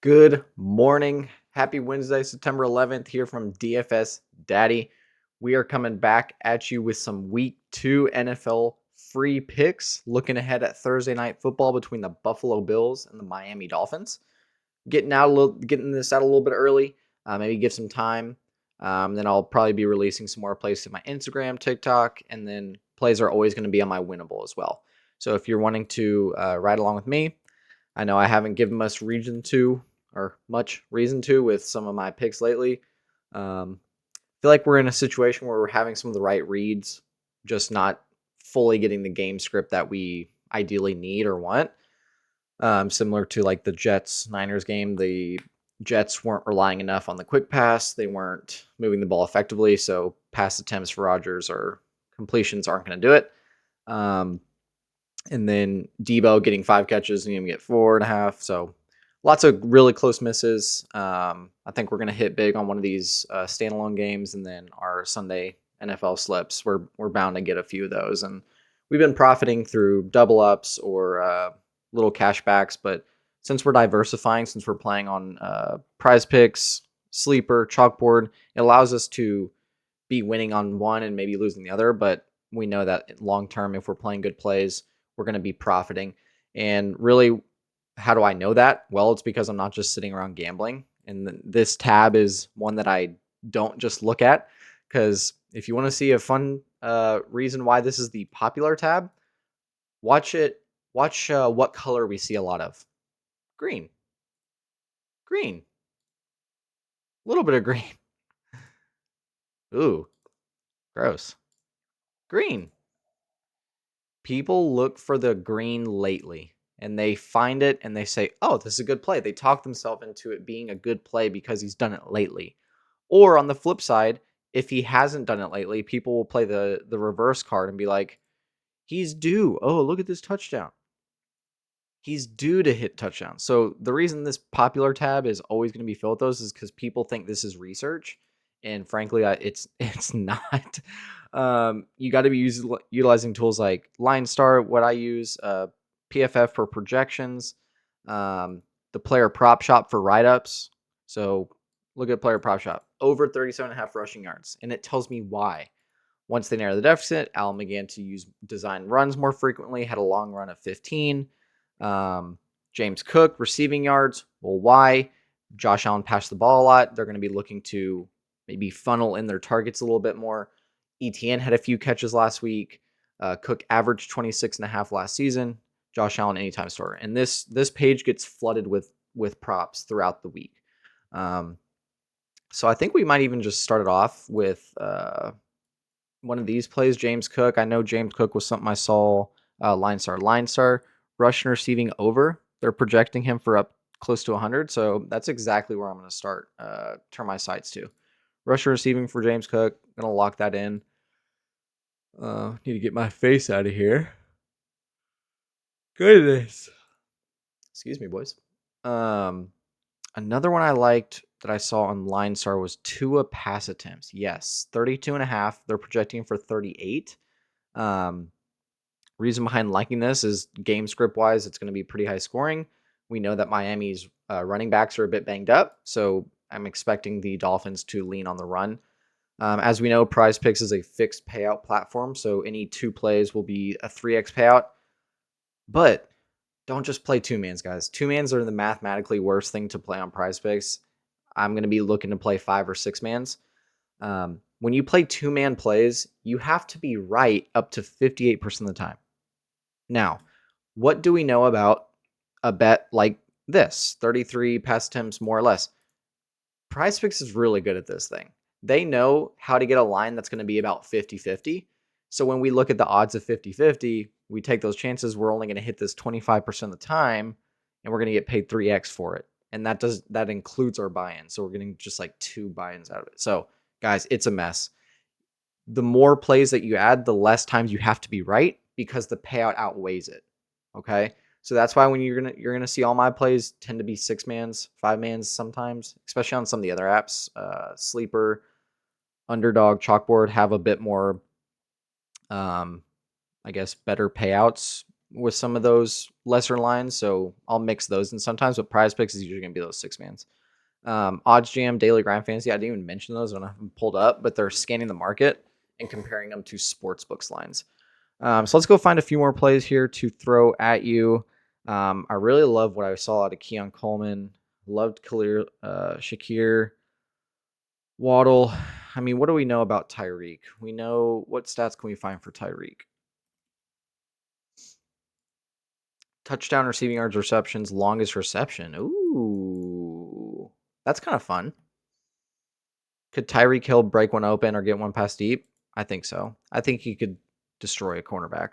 Good morning. Happy Wednesday, September 11th, here from DFS Daddy. We are coming back at you with some week 2 NFL free picks, looking ahead at Thursday night football between the Buffalo Bills and the Miami Dolphins. Getting this out a little bit early, maybe give some time. Then I'll probably be releasing some more plays to my Instagram, TikTok, and then plays are always going to be on my Winnable as well. So if you're wanting to ride along with me, I know I haven't given much reason to with some of my picks lately. Feel like we're in a situation where we're having some of the right reads, just not fully getting the game script that we ideally need or want. Similar to like the Jets Niners game, the Jets weren't relying enough on the quick pass. They weren't moving the ball effectively, so pass attempts for Rodgers or completions aren't going to do it. And then Debo getting 5 catches and you get 4.5. So lots of really close misses. I think we're going to hit big on one of these standalone games, and then our Sunday NFL slips. We're bound to get a few of those, and we've been profiting through double ups or little cashbacks. But since we're diversifying, since we're playing on Prizepicks, Sleeper, Chalkboard, it allows us to be winning on one and maybe losing the other. But we know that long term, if we're playing good plays, we're going to be profiting. And really, how do I know that? Well, it's because I'm not just sitting around gambling. And this tab is one that I don't just look at, because if you want to see a fun reason why this is the popular tab, watch it. Watch what color we see a lot of. Green. Green. A little bit of green. Ooh, gross. Green. People look for the green lately, and they find it and they say, oh, this is a good play. They talk themselves into it being a good play because he's done it lately. Or on the flip side, if he hasn't done it lately, people will play the reverse card and be like, he's due. Oh, look at this touchdown. He's due to hit touchdown. So the reason this popular tab is always going to be filled with those is because people think this is research, and frankly, it's not. You got to be utilizing tools like LineStar, what I use, PFF for projections, the player prop shop for write ups. So look at player prop shop over 37.5 rushing yards, and it tells me why. Once they narrowed the deficit, Allen began to use design runs more frequently, had a long run of 15. James Cook, receiving yards. Well, why? Josh Allen passed the ball a lot. They're going to be looking to maybe funnel in their targets a little bit more. ETN had a few catches last week. Cook averaged 26.5 last season. Josh Allen, anytime starter. And this page gets flooded with props throughout the week. So I think we might even just start it off with one of these plays, James Cook. I know James Cook was something I saw. Line star, rush and receiving over. They're projecting him for up close to 100. So that's exactly where I'm going to start. Turn my sights to. Rush and receiving for James Cook. Going to lock that in. Need to get my face out of here. Goodness. Excuse me, boys. Another one I liked that I saw on Line Star was Tua pass attempts. Yes, 32.5. They're projecting for 38. Reason behind liking this is game script wise, it's going to be pretty high scoring. We know that Miami's running backs are a bit banged up, so I'm expecting the Dolphins to lean on the run. As we know, Prizepicks is a fixed payout platform, so any 2 plays will be a 3x payout. But don't just play 2-mans, guys. 2-mans are the mathematically worst thing to play on Prizepicks. I'm going to be looking to play 5 or 6-mans. When you play 2-man plays, you have to be right up to 58% of the time. Now, what do we know about a bet like this? 33 pass attempts, more or less. Prizepicks is really good at this thing. They know how to get a line that's going to be about 50-50. So when we look at the odds of 50-50, we take those chances. We're only going to hit this 25% of the time, and we're going to get paid 3x for it. And that includes our buy-in. So we're getting just like 2 buy-ins out of it. So guys, it's a mess. The more plays that you add, the less times you have to be right because the payout outweighs it. Okay. So that's why when you're gonna see all my plays tend to be 6-mans, 5-mans sometimes, especially on some of the other apps. Sleeper, Underdog, Chalkboard have a bit more, I guess, better payouts. with some of those lesser lines, so I'll mix those in sometimes. But Prizepicks is usually going to be those 6-mans. Odds Jam, Daily Grind Fantasy. I didn't even mention those. I don't have them pulled up, but they're scanning the market and comparing them to sportsbooks lines. So let's go find a few more plays here to throw at you. I really love what I saw out of Keon Coleman. Loved Khalil Shakir. Waddle. I mean, what do we know about Tyreek? We know what stats can we find for Tyreek? Touchdown, receiving yards, receptions, longest reception. Ooh, that's kind of fun. Could Tyreek Hill break one open or get one past deep? I think so. I think he could destroy a cornerback.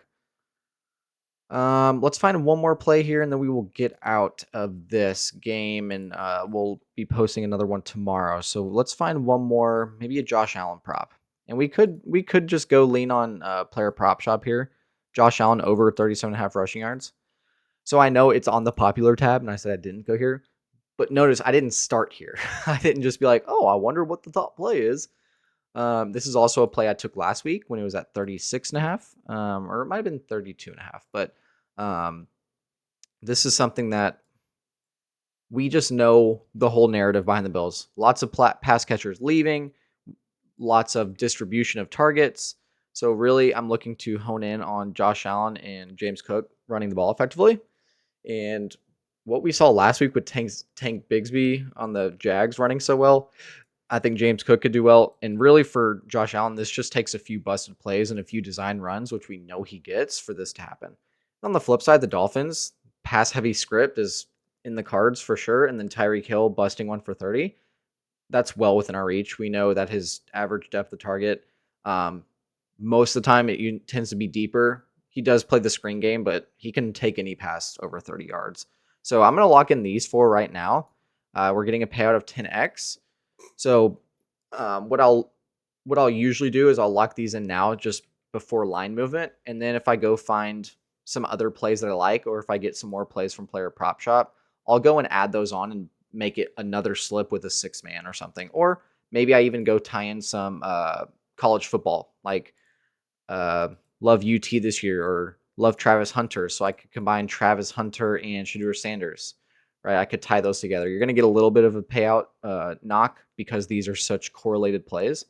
Let's find one more play here, and then we will get out of this game, and we'll be posting another one tomorrow. So let's find one more, maybe a Josh Allen prop, and we could just go lean on player prop shop here. Josh Allen over 37.5 rushing yards. So I know it's on the popular tab, and I said I didn't go here, but notice I didn't start here. I didn't just be like, oh, I wonder what the top play is. This is also a play I took last week when it was at 36.5, or it might have been 32.5. But this is something that we just know the whole narrative behind the Bills. Lots of pass catchers leaving, lots of distribution of targets. So really, I'm looking to hone in on Josh Allen and James Cook running the ball effectively. And what we saw last week with Tank Bigsby on the Jags running so well, I think James Cook could do well. And really for Josh Allen, this just takes a few busted plays and a few design runs, which we know he gets for this to happen. On the flip side, the Dolphins pass heavy script is in the cards for sure. And then Tyreek Hill busting one for 30. That's well within our reach. We know that his average depth of target, most of the time it tends to be deeper. He does play the screen game, but he can take any pass over 30 yards. So I'm going to lock in these four right now. We're getting a payout of 10x. So what I'll usually do is I'll lock these in now just before line movement, and then if I go find some other plays that I like, or if I get some more plays from Player Prop Shop, I'll go and add those on and make it another slip with a 6-man or something. Or maybe I even go tie in some college football, like love UT this year, or love Travis Hunter, so I could combine Travis Hunter and Shadur Sanders. Right, I could tie those together. You're going to get a little bit of a payout knock because these are such correlated plays.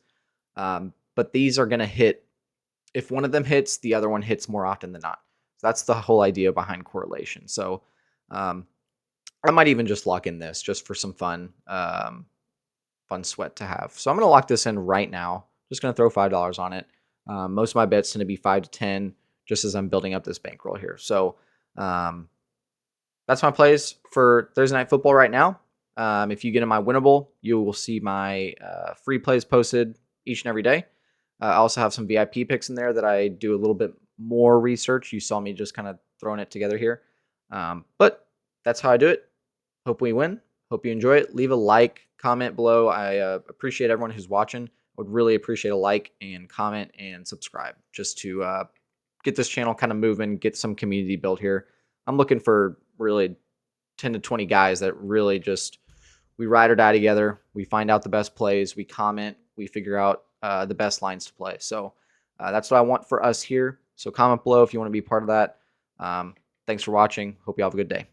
But these are going to hit. If one of them hits, the other one hits more often than not. So that's the whole idea behind correlation. So I might even just lock in this just for some fun sweat to have. So I'm going to lock this in right now. Just going to throw $5 on it. Most of my bets tend to be 5 to 10 just as I'm building up this bankroll here. So that's my plays for Thursday Night Football right now. If you get in my winnable, you will see my free plays posted each and every day. I also have some VIP picks in there that I do a little bit more research. You saw me just kind of throwing it together here. But that's how I do it. Hope we win. Hope you enjoy it. Leave a like, comment below. I appreciate everyone who's watching. Would really appreciate a like and comment and subscribe just to get this channel kind of moving, get some community built here. I'm looking for really 10 to 20 guys that really just, we ride or die together. We find out the best plays. We comment. We figure out the best lines to play. So that's what I want for us here. So comment below if you want to be part of that. Thanks for watching. Hope you have a good day.